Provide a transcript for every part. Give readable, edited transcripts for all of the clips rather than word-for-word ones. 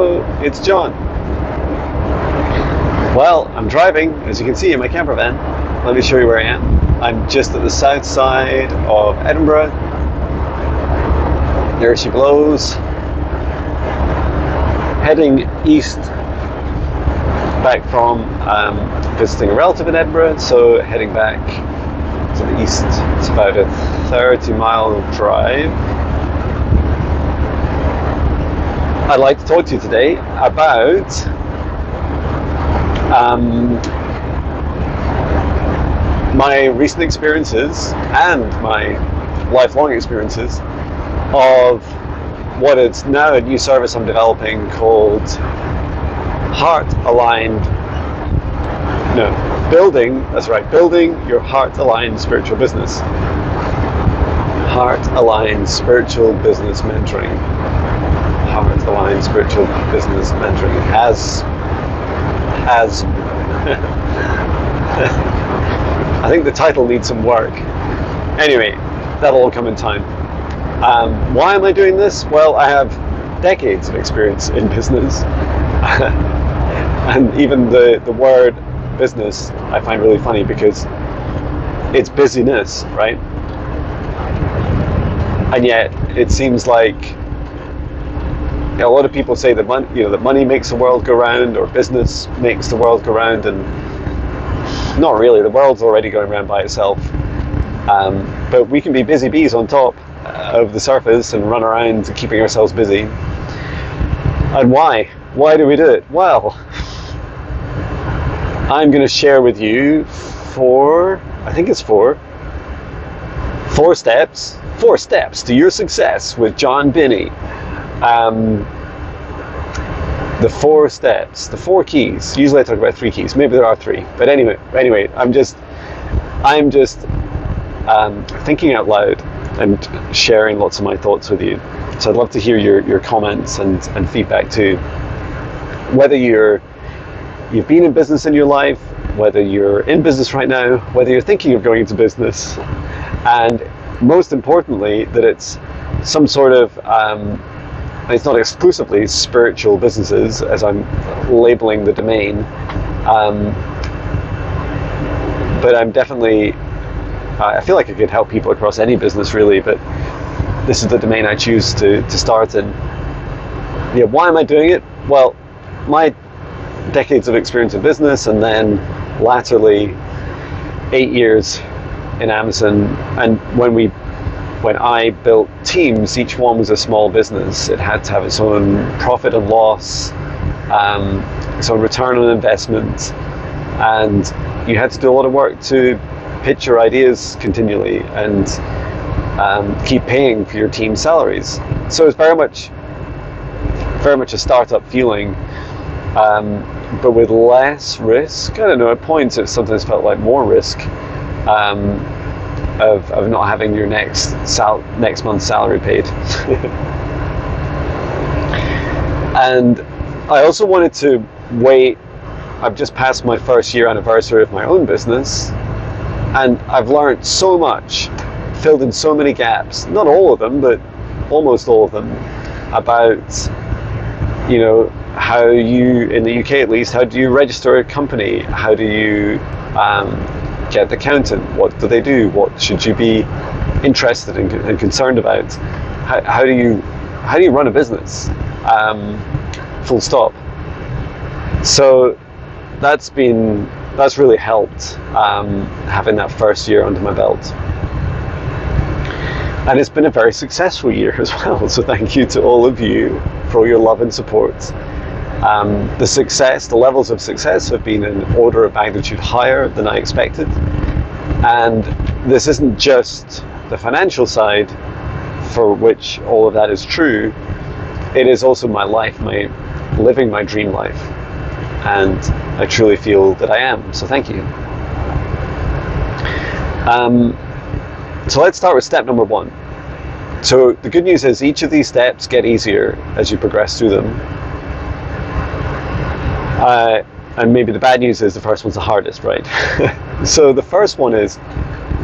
Hello, it's John. Well, I'm driving, as you can see, in my camper van. Let me show you where I am. I'm just at the south side of Edinburgh. There she blows. Heading east, back from visiting a relative in Edinburgh, so heading back to the east. It's about a 30-mile drive. I'd like to talk to you today about my recent experiences and my lifelong experiences of what is now a new service I'm developing called building your heart-aligned spiritual business. Heart-aligned spiritual business mentoring. Heart-aligned spiritual business mentoring has I think the title needs some work. Anyway, that'll all come in time. Why am I doing this? Well, I have decades of experience in business. And even the word business I find really funny because it's busyness, right? And yet it seems like a lot of people say that money makes the world go round, or business makes the world go round, and not really. The world's already going round by itself. But we can be busy bees on top of the surface and run around keeping ourselves busy. And why? Why do we do it? Well, I'm going to share with you four steps to your success with Jon Binnie. The 4 steps, the 4 keys. Usually I talk about 3 keys. Maybe there are 3. But anyway, I'm just thinking out loud and sharing lots of my thoughts with you. So I'd love to hear your comments and feedback too. Whether you've been in business in your life, whether you're in business right now, whether you're thinking of going into business, and most importantly, that it's some sort of it's not exclusively spiritual businesses, as I'm labeling the domain, but I'm definitely, I feel like I could help people across any business really, but this is the domain I choose to start in. Yeah, why am I doing it? Well, my decades of experience in business, and then latterly 8 years in Amazon, and when I built teams, each one was a small business. It had to have its own profit and loss, its own return on investment, and you had to do a lot of work to pitch your ideas continually and keep paying for your team salaries. So it's very much a startup feeling, but with less risk. I don't know, at points it sometimes felt like more risk. Of not having your next month's salary paid. And I also wanted to wait. I've just passed my first year anniversary of my own business, and I've learned so much, filled in so many gaps, not all of them, but almost all of them, about how you, in the UK at least, how do you register a company, how do you get the accountant, what do they do, what should you be interested in and concerned about, how do you run a business, full stop. So that's really helped, having that first year under my belt, and it's been a very successful year as well, so thank you to all of you for all your love and support. The levels of success have been an order of magnitude higher than I expected. And this isn't just the financial side, for which all of that is true. It is also my life, living my dream life. And I truly feel that I am. So thank you. So let's start with step number 1. So the good news is each of these steps get easier as you progress through them. And maybe the bad news is the first one's the hardest, right? So the first one is,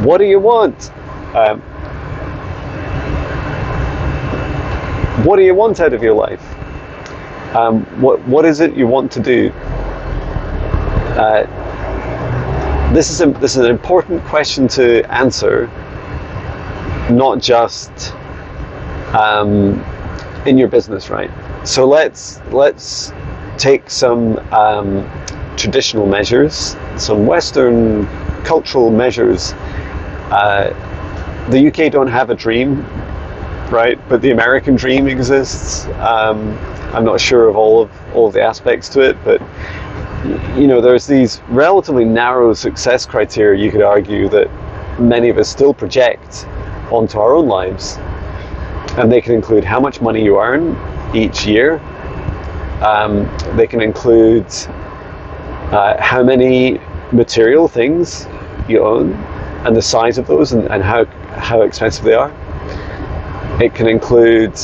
what do you want? What do you want out of your life? What is it you want to do? This is an important question to answer, not just in your business, right? So let's take some traditional measures, some Western cultural measures. The UK don't have a dream, right? But the American dream exists. I'm not sure of all of the aspects to it, but there's these relatively narrow success criteria, you could argue, that many of us still project onto our own lives. And they can include how much money you earn each year. They can include how many material things you own and the size of those and how expensive they are. It can include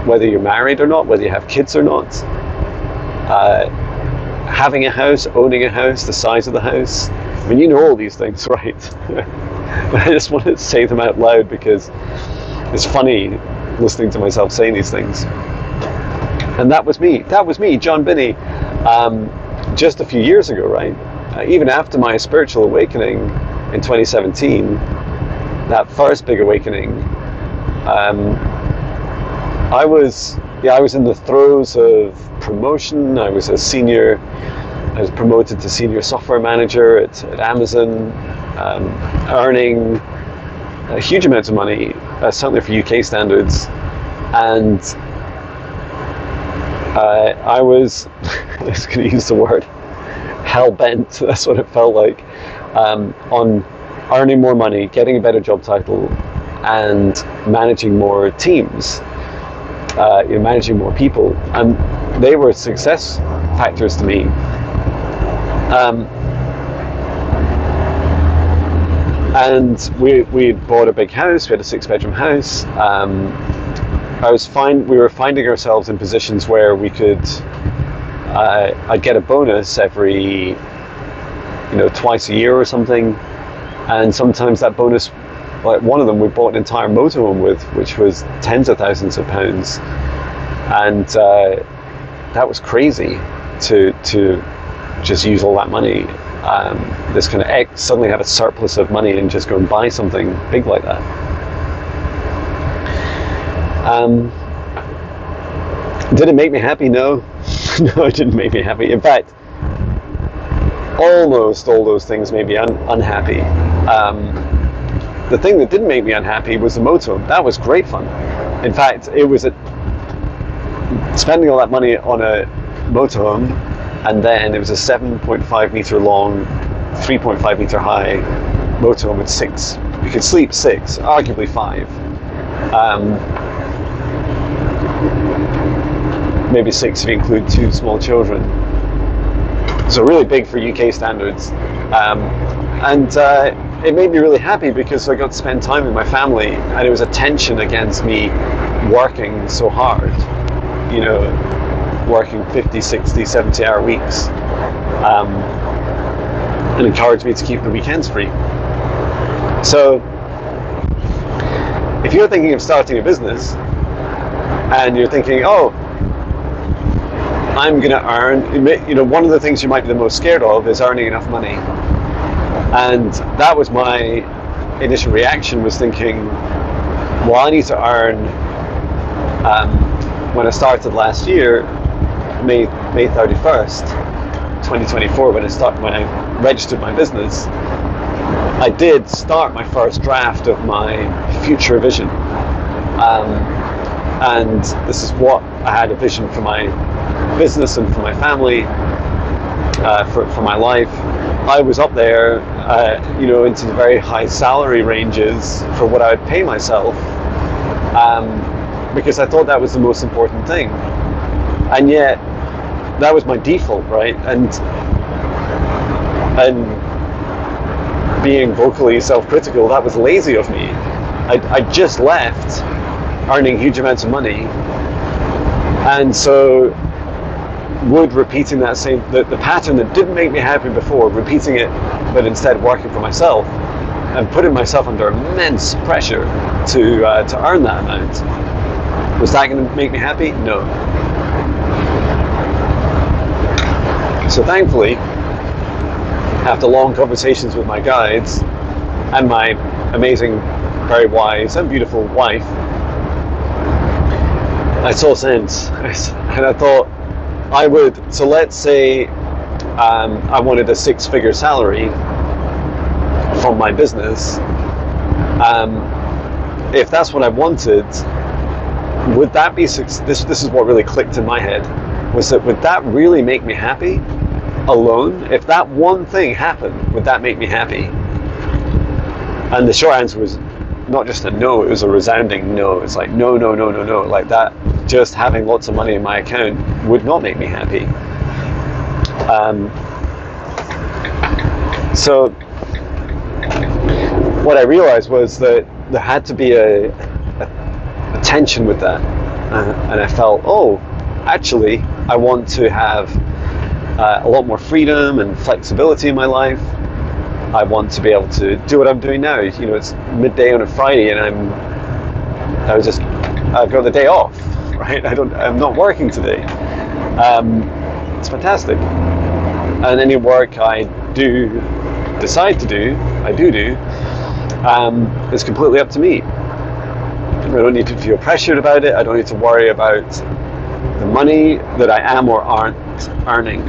whether you're married or not, whether you have kids or not, having a house, owning a house, the size of the house. I mean, you know all these things, right? But I just wanted to say them out loud because it's funny listening to myself saying these things. And that was me, Jon Binnie, just a few years ago, right? Even after my spiritual awakening in 2017, that first big awakening, I was in the throes of promotion. I was promoted to senior software manager at Amazon, earning huge amounts of money, certainly for UK standards, and I was, I was going to use the word, hell-bent, that's what it felt like, on earning more money, getting a better job title, and managing more teams, managing more people, and they were success factors to me. And we bought a big house. We had a 6-bedroom house. We were finding ourselves in positions where we could. I'd get a bonus every, twice a year or something, and sometimes that bonus, like one of them, we bought an entire motorhome with, which was tens of thousands of pounds, and that was crazy to just use all that money. This kind of suddenly have a surplus of money and just go and buy something big like that. Did it make me happy? No. No, it didn't make me happy. In fact, almost all those things made me unhappy. The thing that didn't make me unhappy was the motorhome. That was great fun. In fact, it was spending all that money on a motorhome, and then it was a 7.5 meter long, 3.5 meter high motorhome with 6. You could sleep 6, arguably 5. Maybe 6 if you include 2 small children. So really big for UK standards. And it made me really happy because I got to spend time with my family, and it was a tension against me working so hard, working 50, 60, 70-hour weeks, and encouraged me to keep the weekends free. So if you're thinking of starting a business and you're thinking, oh, I'm going to earn, one of the things you might be the most scared of is earning enough money. And that was my initial reaction, was thinking, well, I need to earn, when I started last year, May 31st, 2024, when I registered my business, I did start my first draft of my future vision. And this is what I had a vision for my business and for my family, for my life. I was up there, into the very high salary ranges for what I would pay myself, because I thought that was the most important thing. And yet, that was my default, right? And being vocally self-critical, that was lazy of me. I just left earning huge amounts of money, and so would repeating that same, the pattern that didn't make me happy before, repeating it, but instead working for myself and putting myself under immense pressure to earn that amount. Was that going to make me happy? No. So thankfully, after long conversations with my guides and my amazing, very wise and beautiful wife, I saw sense, and I thought I would. So let's say I wanted a 6-figure salary from my business. If that's what I wanted, would that be this is what really clicked in my head, was that would that really make me happy alone? If that one thing happened, would that make me happy? And the short answer was not just a no, it was a resounding no. It's like no, like that. Just having lots of money in my account would not make me happy. So what I realized was that there had to be a tension with that, and I felt, oh, actually I want to have a lot more freedom and flexibility in my life. I want to be able to do what I'm doing now. You know, it's midday on a Friday, and I've got the day off, right? I'm not working today. It's fantastic. And any work I do decide to do, I do, is completely up to me. I don't need to feel pressured about it. I don't need to worry about the money that I am or aren't earning.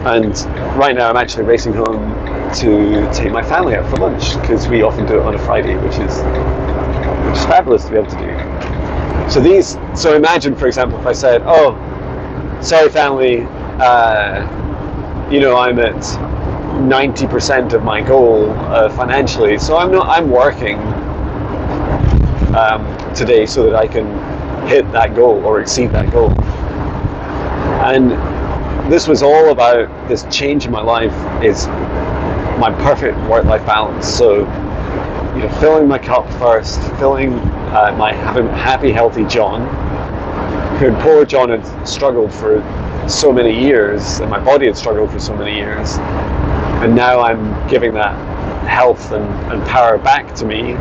And right now I'm actually racing home to take my family out for lunch, because we often do it on a Friday, which is fabulous to be able to do. So imagine, for example, if I said, oh, sorry family, I'm at 90% of my goal financially, so I'm working today so that I can hit that goal or exceed that goal. And this was all about this change in my life, is my perfect work-life balance. So, filling my cup first, filling having happy, healthy Jon, who poor Jon had struggled for so many years, and my body had struggled for so many years, and now I'm giving that health and power back to me.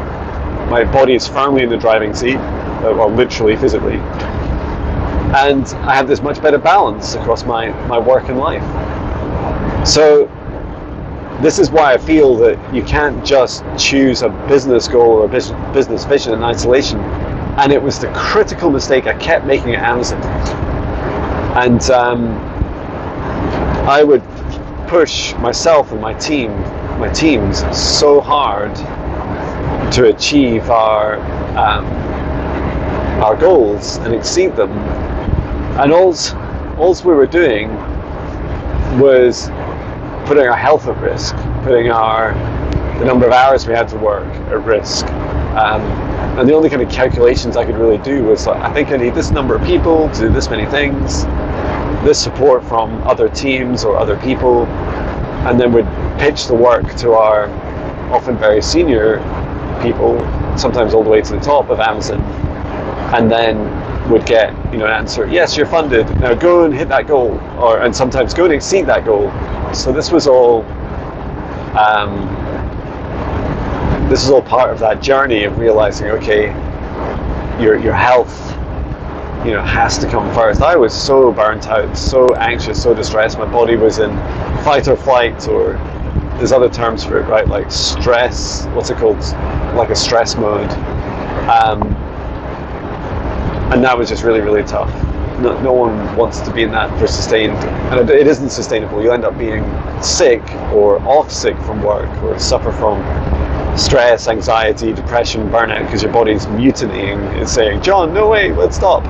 My body is firmly in the driving seat, well, literally, physically, and I have this much better balance across my work and life. So this is why I feel that you can't just choose a business goal or a business vision in isolation. And it was the critical mistake I kept making at Amazon. And I would push myself and my teams so hard to achieve our goals and exceed them. And all we were doing was putting our health at risk, putting the number of hours we had to work at risk. And the only kind of calculations I could really do was, like, I think I need this number of people to do this many things, this support from other teams or other people, and then we'd pitch the work to our often very senior people, sometimes all the way to the top of Amazon, and then would get an answer, yes, you're funded, now go and hit that goal, and sometimes go and exceed that goal. So this was all part of that journey of realizing, okay, your health has to come first. I was so burnt out, so anxious, so distressed. My body was in fight or flight, or there's other terms for it, right? Like stress, what's it called? Like a stress mode. And that was just really, really tough. No one wants to be in that for sustained, and it isn't sustainable. You end up being sick or off sick from work, or suffer from stress, anxiety, depression, burnout, because your body's mutinying. It's saying, Jon, no way, let's stop.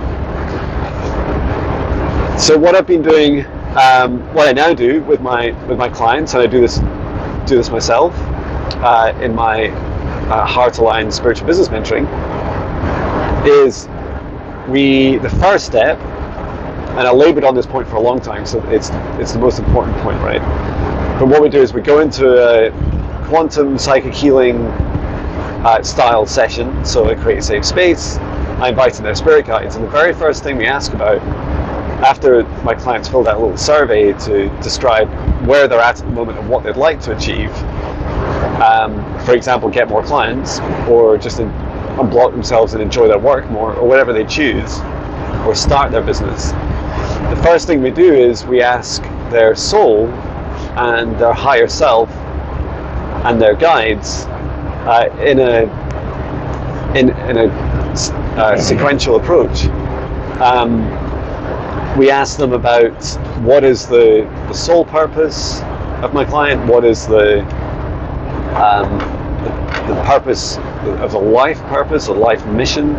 So what I've been doing, what I now do with my clients, and I do this myself in my Heart Aligned Spiritual Business Mentoring, is the first step, and I labored on this point for a long time, so it's the most important point, right? But what we do is we go into a quantum psychic healing style session. So I create a safe space, I invite in their spirit guides, and the very first thing we ask about, after my clients filled out a little survey to describe where they're at the moment and what they'd like to achieve, for example, get more clients, or just unblock themselves and enjoy their work more, or whatever they choose, or start their business. The first thing we do is we ask their soul and their higher self and their guides in a sequential approach. We ask them about what is the soul purpose of my client, what is the purpose of the life purpose, the life mission,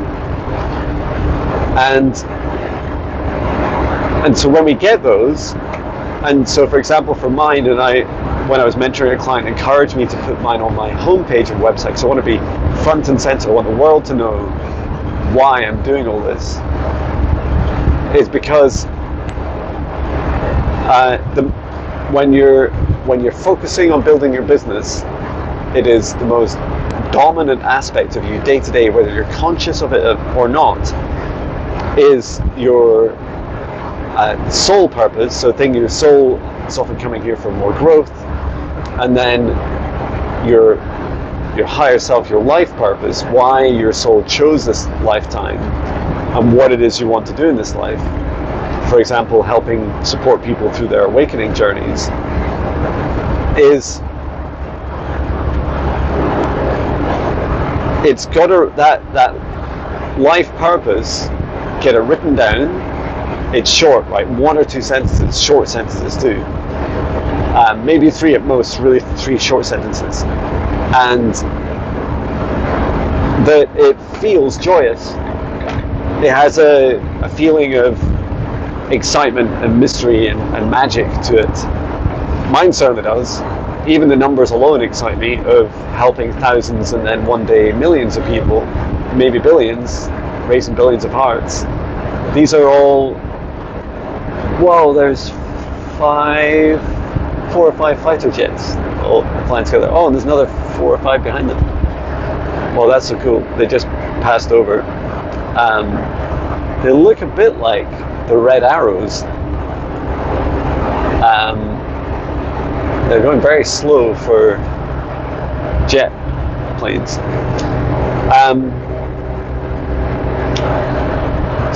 and so when we get those, and so for example for mine, and when I was mentoring a client, encouraged me to put mine on my homepage and website, so I want to be front and center. I want the world to know why I'm doing all this. Is because when you're focusing on building your business, it is the most dominant aspect of you day to day, whether you're conscious of it or not, is your soul purpose. So your soul is often coming here for more growth, and then your higher self, your life purpose, why your soul chose this lifetime, and what it is you want to do in this life. For example, helping support people through their awakening journeys is, it's got that life purpose, get it written down. It's short, right? 1 or 2 sentences, short sentences too. Maybe 3 at most, really 3 short sentences. And that it feels joyous. It has a feeling of excitement and mystery and magic to it. Mine certainly does. Even the numbers alone excite me, of helping thousands and then one day millions of people, maybe billions, raising billions of hearts. These are all, well, there's 4 or 5 fighter jets all flying together. Oh, and there's another 4 or 5 behind them. Well, that's so cool. They just passed over. They look a bit like the red arrows. They're going very slow for jet planes.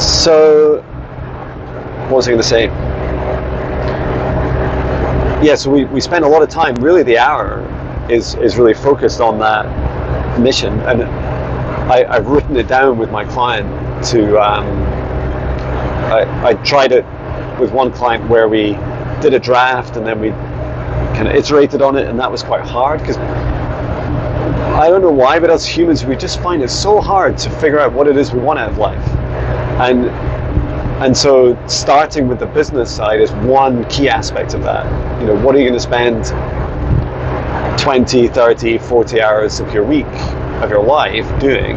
So, what was I going to say? Yeah, so we spend a lot of time, really the hour is really focused on that mission, and I've written it down with my client to, I tried it with one client where we did a draft and then we kind of iterated on it, and that was quite hard because I don't know why, but as humans we just find it so hard to figure out what it is we want out of life. And so starting with the business side is one key aspect of that. You know, what are you going to spend 20, 30, 40 hours of your week, of your life doing?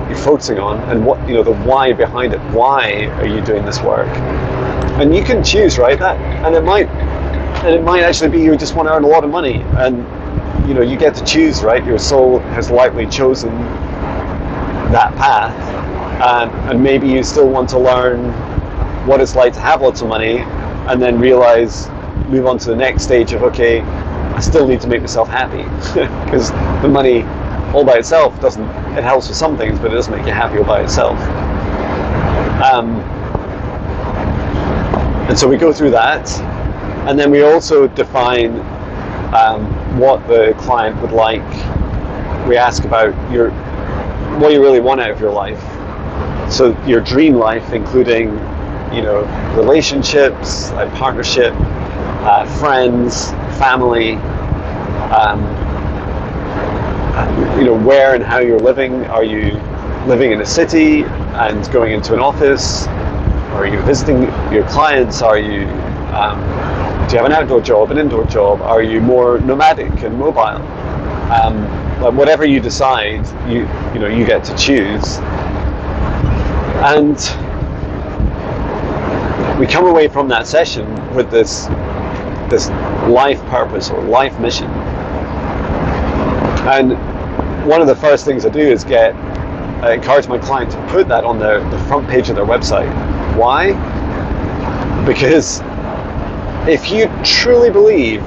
You're focusing on, and what, you know, the why behind it. Why are you doing this work? And you can choose, right? And it might actually be you just want to earn a lot of money, and you know, you get to choose, right? Your soul has likely chosen that path, and maybe you still want to learn what it's like to have lots of money, and then move on to the next stage of, okay, I still need to make myself happy, because the money all by itself it helps with some things, but it doesn't make you happy all by itself. And so we go through that, and then we also define what the client would like. We ask about what you really want out of your life. So your dream life, including, you know, relationships, partnership, friends, family, you know, where and how you're living. Are you living in a city and going into an office? Are you visiting your clients? Are you do you have an outdoor job, an indoor job? Are you more nomadic and mobile? Like whatever you decide, you know, you get to choose. And we come away from that session with this life purpose or life mission. And one of the first things I do is I encourage my client to put that on the front page of their website. Why? Because if you truly believe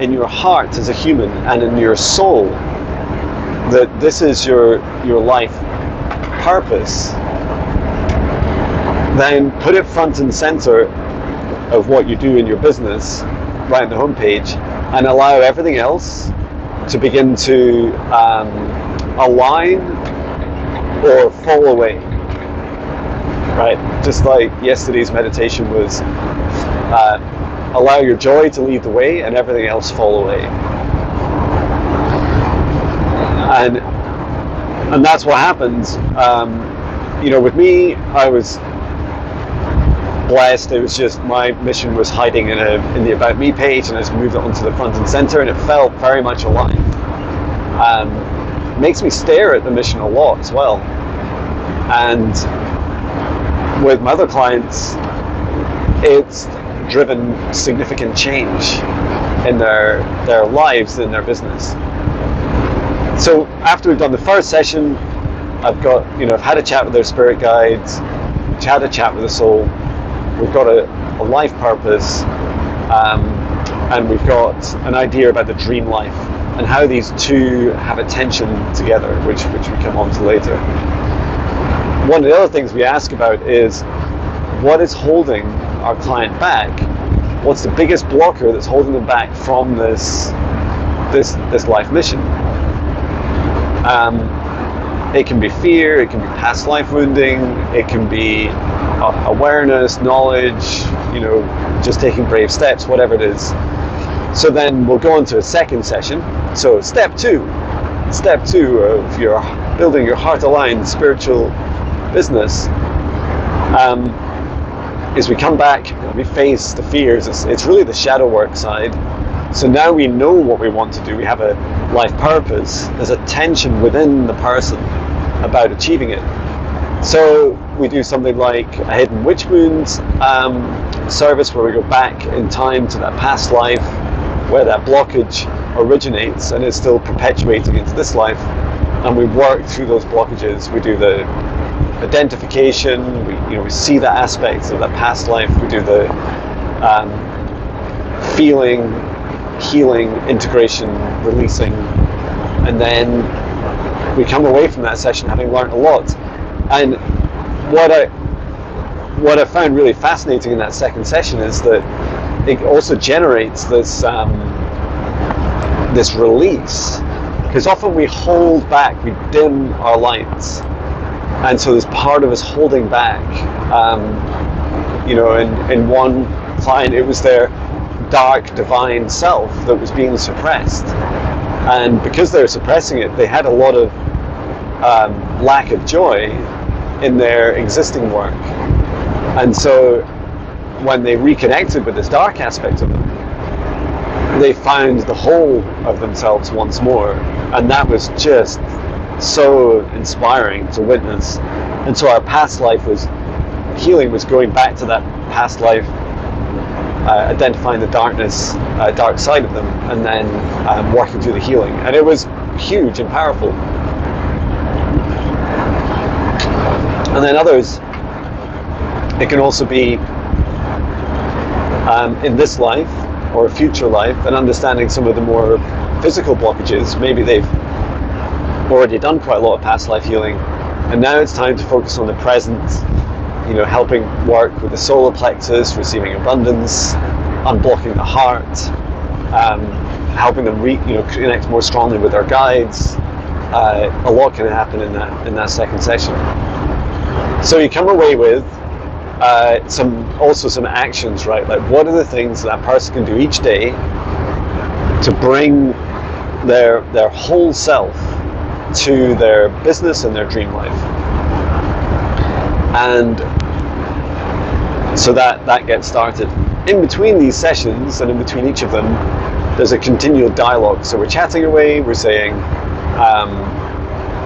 in your heart as a human and in your soul that this is your life purpose, then put it front and center of what you do in your business right on the homepage, and allow everything else to begin to align or fall away. Right? Just like yesterday's meditation was, allow your joy to lead the way and everything else fall away. And that's what happens. With me, I was blessed. It was just, my mission was hiding in the About Me page, and I just moved it onto the front and center, and it felt very much aligned. Makes me stare at the mission a lot as well. And with my other clients, it's driven significant change in their lives, in their business. So after we've done the first session, I've had a chat with their spirit guides, had a chat with the soul. We've got a life purpose, and we've got an idea about the dream life and how these two have a tension together, which we come on to later. One of the other things we ask about is, what is holding our client back? What's the biggest blocker that's holding them back from this life mission? It can be fear, it can be past life wounding, it can be awareness, knowledge, just taking brave steps, whatever it is. So then we'll go on to a second session. So step two of your building your heart-aligned spiritual business is we come back, we face the fears. It's really the shadow work side. So now we know what we want to do. We have a life purpose. There's a tension within the person about achieving it. So we do something like a hidden witch wounds service, where we go back in time to that past life where that blockage originates and is still perpetuating into this life, and we work through those blockages. We do the identification, we see the aspects of that past life. We do the feeling, healing, integration, releasing, and then we come away from that session having learned a lot. And what I found really fascinating in that second session is that it also generates this release, because often we hold back, we dim our lights, and so there's part of us holding back. In one client, it was their dark divine self that was being suppressed, and because they were suppressing it, they had a lot of lack of joy in their existing work. And so when they reconnected with this dark aspect of them, they found the whole of themselves once more, and that was just so inspiring to witness. And so our past life healing was going back to that past life, identifying the dark side of them, and then working through the healing. And it was huge and powerful. And then others, it can also be in this life or a future life, and understanding some of the more physical blockages. Maybe they've already done quite a lot of past life healing, and now it's time to focus on the present, helping work with the solar plexus, receiving abundance, unblocking the heart, helping them connect more strongly with their guides. A lot can happen in that second session. So you come away with some actions, right? Like, what are the things that person can do each day to bring their whole self to their business and their dream life? And so that gets started. In between these sessions and in between each of them, there's a continual dialogue. So we're chatting away, we're saying,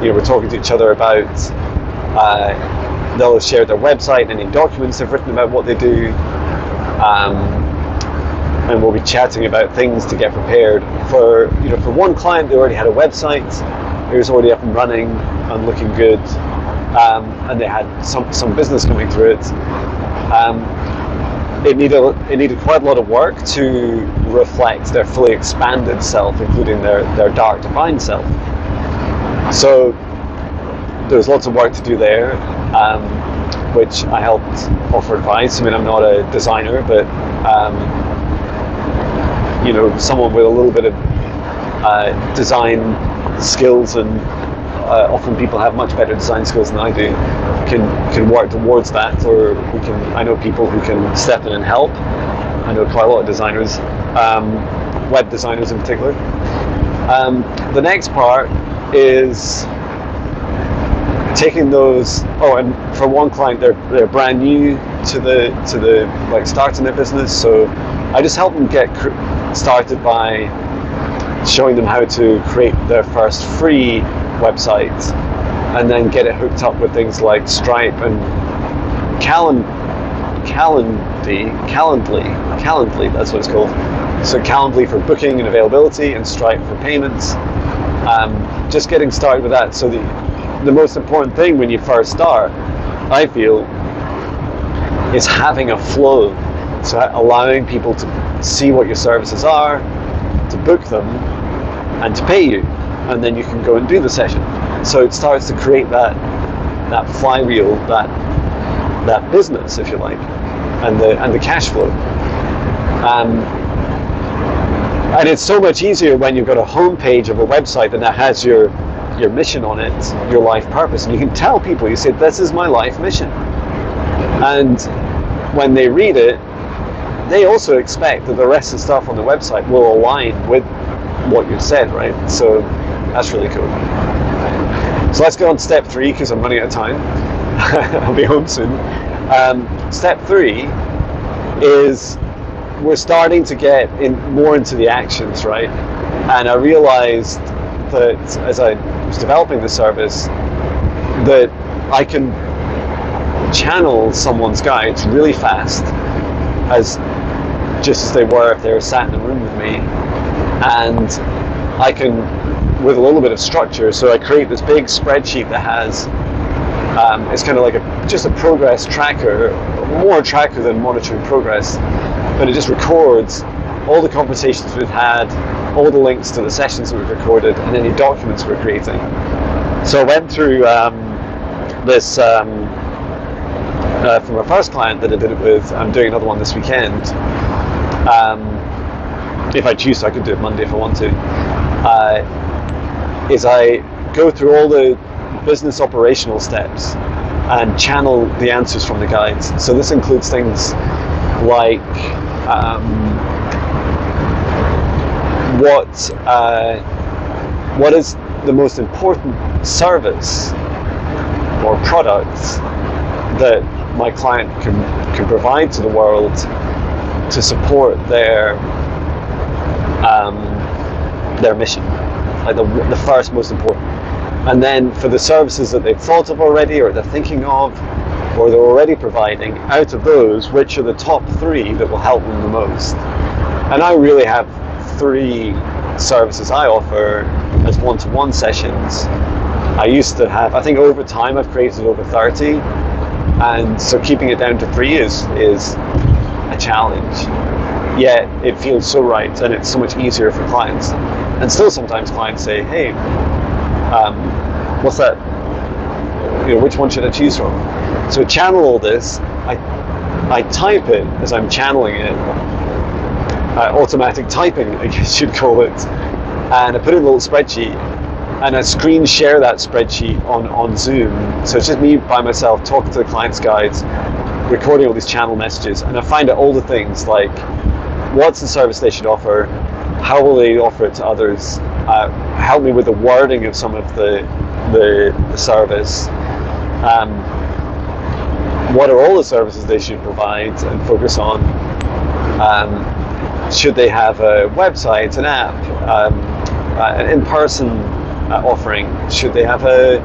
we're talking to each other about, they'll share their website, any documents they've written about what they do, and we'll be chatting about things to get prepared. For one client, they already had a website, it was already up and running and looking good, and they had some business coming through it. It needed quite a lot of work to reflect their fully expanded self, including their dark divine self. So there's lots of work to do there. which I helped offer advice. I mean, I'm not a designer, but someone with a little bit of design skills, and often people have much better design skills than I do, can work towards that, or I know people who can step in and help. I know quite a lot of designers, web designers in particular. The next part is taking those. Oh, and for one client, they're brand new to the like starting their business, so I just help them get started by showing them how to create their first free website, and then get it hooked up with things like Stripe and Calendly, that's what it's called. So Calendly for booking and availability, and Stripe for payments. Just getting started with that. So the most important thing when you first start, I feel, is having a flow. So allowing people to see what your services are, to book them, and to pay you, and then you can go and do the session. So it starts to create that flywheel, that business, if you like, and the cash flow. And it's so much easier when you've got a homepage of a website and that has your mission on it, your life purpose, and you can tell people, you say, this is my life mission. And when they read it, they also expect that the rest of the stuff on the website will align with what you've said, right? So that's really cool. So let's go on step 3, because I'm running out of time. I'll be home soon. Step 3 is we're starting to get more into the actions, right? And I realized that as I was developing the service, that I can channel someone's guides really fast, just as they were if they were sat in a room with me, and I can, with a little bit of structure, so I create this big spreadsheet that has it's kind of like just a progress tracker, more a tracker than monitoring progress, but it just records all the conversations we've had, all the links to the sessions that we've recorded, and any documents we're creating. So I went through this from our first client that I did it with. I'm doing another one this weekend. If I choose to, I could do it Monday if I want to. Is I go through all the business operational steps and channel the answers from the guides. So this includes things like what is the most important service or product that my client can provide to the world to support their mission, like the first most important. And then for the services that they've thought of already, or they're thinking of, or they're already providing, out of those, which are the top 3 that will help them the most. And I really have 3 services I offer as one-to-one sessions. I used to have, I think over time I've created over 30, and so keeping it down to 3 is a challenge. Yet it feels so right, and it's so much easier for clients. And still sometimes clients say, hey, what's that? Which one should I choose from? So to channel all this, I type it as I'm channeling it. Automatic typing, I guess you'd call it. And I put it in a little spreadsheet, and I screen share that spreadsheet on Zoom. So it's just me by myself talking to the client's guides, recording all these channel messages, and I find out all the things like what's the service they should offer, how will they offer it to others, help me with the wording of some of the service, what are all the services they should provide and focus on, should they have a website, an app, an in-person offering, should they have a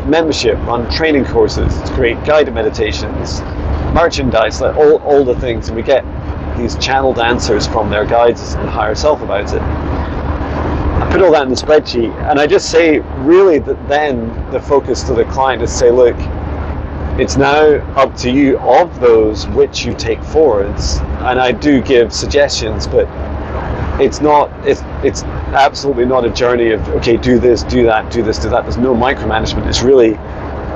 membership, run training courses, create guided meditations, merchandise, like all the things, and we get these channeled answers from their guides and higher self about it. I put all that in the spreadsheet, and I just say really that then the focus to the client is say, look, it's now up to you of those which you take forwards, and I do give suggestions, but it's absolutely not a journey of, okay, do this, do that, do this, do that. There's no micromanagement. It's really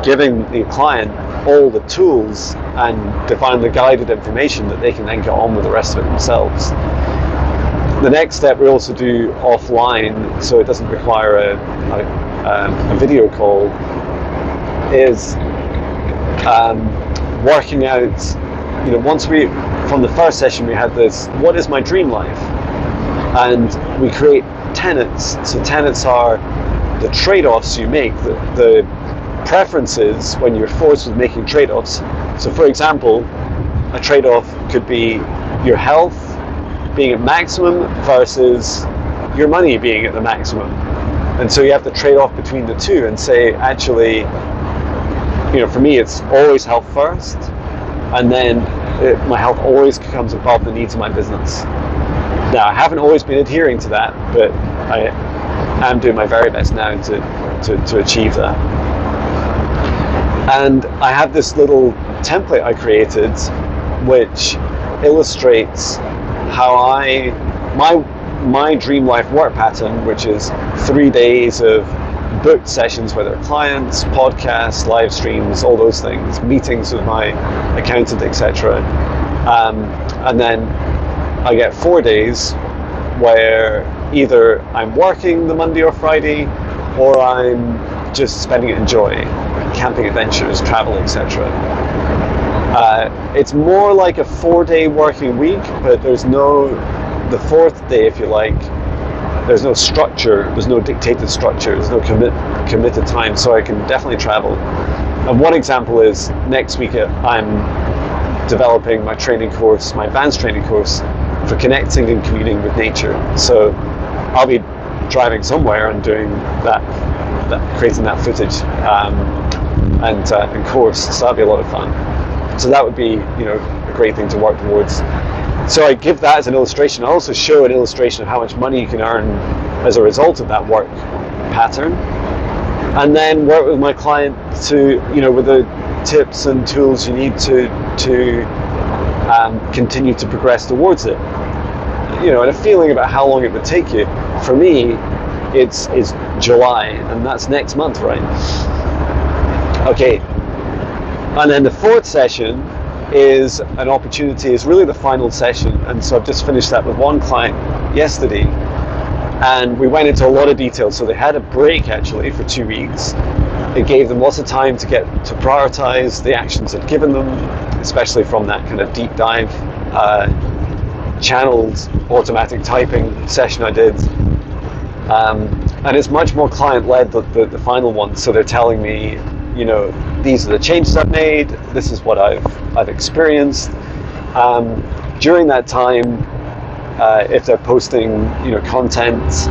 giving the client all the tools and divinely guided information that they can then get on with the rest of it themselves. The next step we also do offline, so it doesn't require a video call, is working out, from the first session we had this, what is my dream life? And we create tenets. So tenets are the trade-offs you make, the preferences when you're forced with making trade-offs. So for example, a trade-off could be your health being at maximum versus your money being at the maximum. And so you have to trade off between the two and say, actually, for me it's always health first, and then my health always comes above the needs of my business. Now, I haven't always been adhering to that, but I am doing my very best now to achieve that. And I have this little template I created which illustrates how my dream life work pattern, which is 3 days of booked sessions, whether clients, podcasts, live streams, all those things, meetings with my accountant, etc. And then I get 4 days where either I'm working the Monday or Friday, or I'm just spending it in joy, camping adventures, travel, etc. It's more like a 4-day working week, but there's the fourth day, if you like, there's no structure, there's no dictated structure, there's no committed time, so I can definitely travel. And one example is next week I'm developing my training course, my advanced training course for connecting and communing with nature. So I'll be driving somewhere and doing that creating that footage and course, so that'd be a lot of fun. So that would be a great thing to work towards. So I give that as an illustration. I also show an illustration of how much money you can earn as a result of that work pattern, and then work with my client to with the tips and tools you need to continue to progress towards it. And a feeling about how long it would take you. For me, it's July, and that's next month, right? Okay. And then the fourth session is an opportunity, is really the final session. And so I've just finished that with one client yesterday, and we went into a lot of detail. So they had a break actually for 2 weeks. It gave them lots of time to prioritize the actions I'd given them, especially from that kind of deep dive channeled automatic typing session I did. And it's much more client-led, the final one. So they're telling me, these are the changes I've made, this is what I've experienced. During that time, if they're posting content,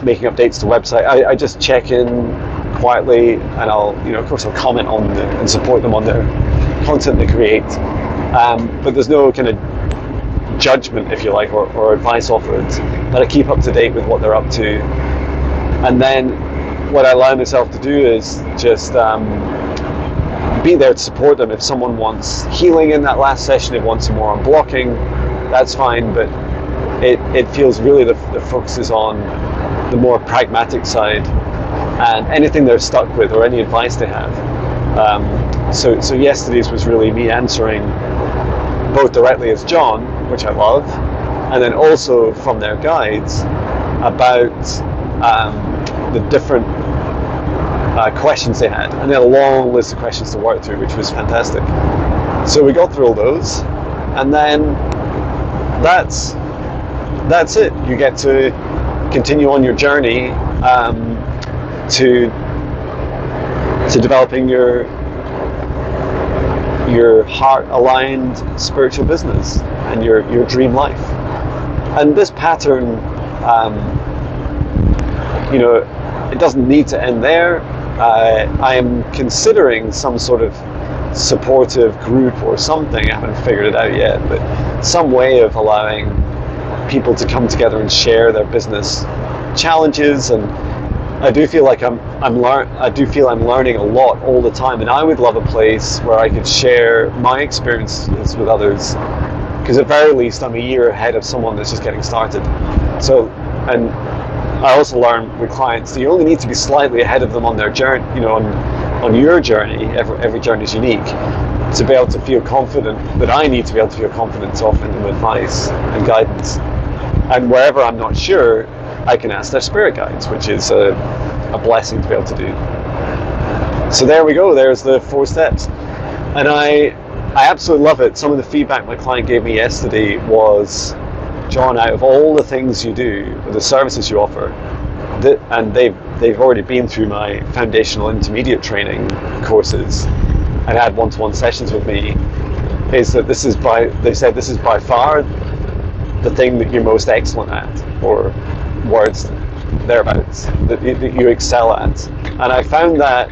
making updates to the website, I just check in quietly, and I'll of course I'll comment on and support them on their content they create, but there's no kind of judgment, if you like, or advice offered, but I keep up to date with what they're up to. And then what I allow myself to do is just be there to support them. If someone wants healing in that last session, if they want some more on blocking, that's fine, but it feels really the focus is on the more pragmatic side and anything they're stuck with or any advice they have. So yesterday's was really me answering both directly as Jon, which I love, and then also from their guides about the different questions they had, and they had a long list of questions to work through, which was fantastic. So we got through all those, and then that's it. You get to continue on your journey to developing your heart-aligned spiritual business and your dream life. And this pattern, it doesn't need to end there. I am considering some sort of supportive group or something. I haven't figured it out yet, but some way of allowing people to come together and share their business challenges. And I do feel like I'm learning a lot all the time, and I would love a place where I could share my experiences with others, because at very least I'm a year ahead of someone that's just getting started. So, and I also learn with clients that you only need to be slightly ahead of them on their journey, on on your journey, every journey is unique, to be able to feel confident, that I need to be able to feel confident to offer them advice and guidance. And wherever I'm not sure, I can ask their spirit guides, which is a blessing to be able to do. So there we go, there's the 4 steps. And I absolutely love it. Some of the feedback my client gave me yesterday was, Jon, out of all the things you do, the services you offer, and they've already been through my foundational intermediate training courses and had one-to-one sessions with me, is that they said this is by far the thing that you're most excellent at, or words thereabouts, that you excel at. And I found that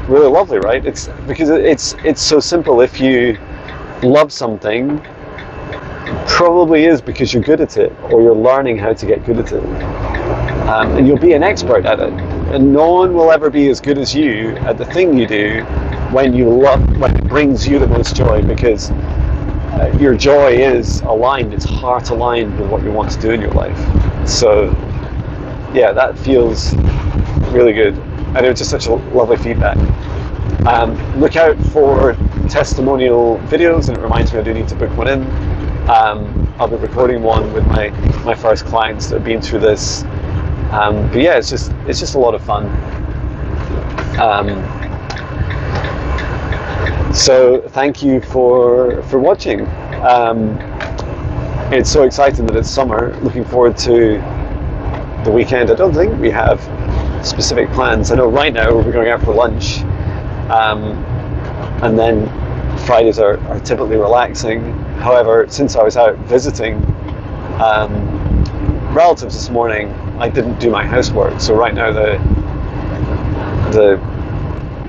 really lovely, right? It's because it's so simple. If you love something, probably is because you're good at it, or you're learning how to get good at it, and you'll be an expert at it. And no one will ever be as good as you at the thing you do when it brings you the most joy, because your joy is aligned, it's heart aligned with what you want to do in your life. So yeah, that feels really good, and it was just such a lovely feedback. Look out for testimonial videos, and it reminds me I do need to book one in. I'll be recording one with my first clients that have been through this. But yeah, it's just a lot of fun. So thank you for watching. It's so exciting that it's summer. Looking forward to the weekend. I don't think we have specific plans. I know right now we're going out for lunch, and then Fridays are typically relaxing. However, since I was out visiting relatives this morning, I didn't do my housework. So right now the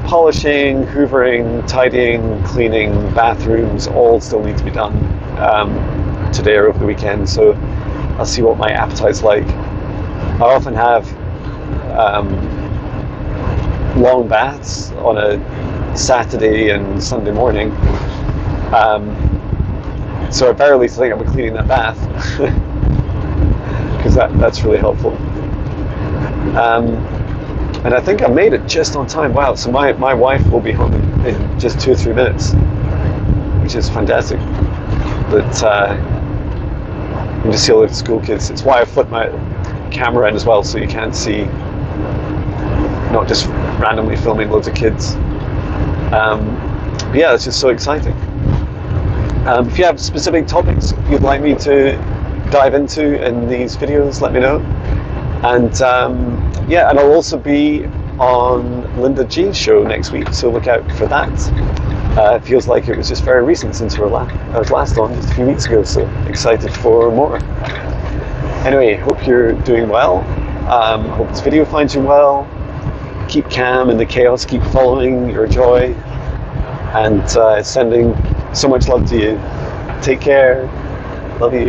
polishing, hoovering, tidying, cleaning, bathrooms all still need to be done today or over the weekend. So I'll see what my appetite's like. I often have long baths on a Saturday and Sunday morning. So I barely think I'll be cleaning that bath, because that's really helpful. And I think I made it just on time. Wow, so my wife will be home in just 2 or 3 minutes, which is fantastic. But you can just see all the school kids. It's why I flipped my camera in as well, so you can't see, not just randomly filming loads of kids. But yeah, it's just so exciting. If you have specific topics you'd like me to dive into in these videos, let me know. And yeah, and I'll also be on Linda G's show next week, so look out for that. It feels like it was just very recent since I was last on, just a few weeks ago, so excited for more. Anyway, hope you're doing well. Hope this video finds you well. Keep calm in the chaos, keep following your joy, and sending so much love to you. Take care. Love you.